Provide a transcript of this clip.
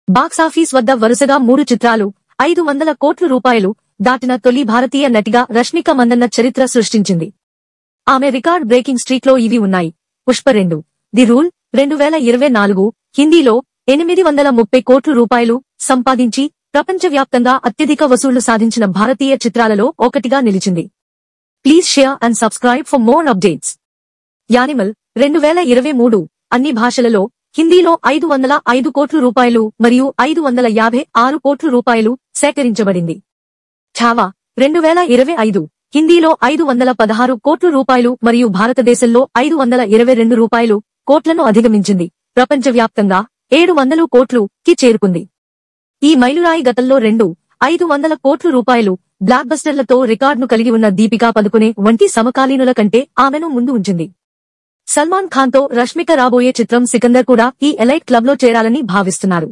Box office వద్ద వరుసగా 3 చిత్రాలు 500 కోట్ల రూపాయలు దాటిన తొలి భారతీయ నటిగా రష్మిక మందన్న చరిత్ర సృష్టించింది. ఆమె రికార్డ్ బ్రేకింగ్ స్ట్రీక్ లో ఇవి ఉన్నాయి. పుష్ప 2, ది రూల్ 2024 హిందీలో 830 కోట్ల రూపాయలు సంపాదించి ప్రపంచవ్యాప్తంగా అత్యధిక వసూళ్లు సాధించిన భారతీయ చిత్రాలలో ఒకటిగా నిలిచింది. Please share and subscribe for more updates. Animal 2023 అన్ని భాషలలో హిందీలో 505 కోట్ల రూపాయలు మరియు 556 కోట్ల రూపాయలు సేకరించబడింది. ఛావా 2025 హిందీలో 516 కోట్ల రూపాయలు మరియు భారతదేశంలో 522 రూపాయలు కోట్లను అధిగమించింది. ప్రపంచవ్యాప్తంగా 700 కోట్లుకి చేరుకుంది. ఈ మైలురాయి గతంలో 500 కోట్ల రూపాయలు బ్లాక్ బస్టర్లతో రికార్డును కలిగి ఉన్న దీపికా పదుకునే వంటి సమకాలీనుల కంటే ఆమెను ముందు ఉంచింది. సల్మాన్ ఖాన్ తో రష్మిక రాబోయే చిత్రం సికందర్ కూడా ఈ ఎలైట్ క్లబ్ లో చేరాలని భావిస్తున్నారు.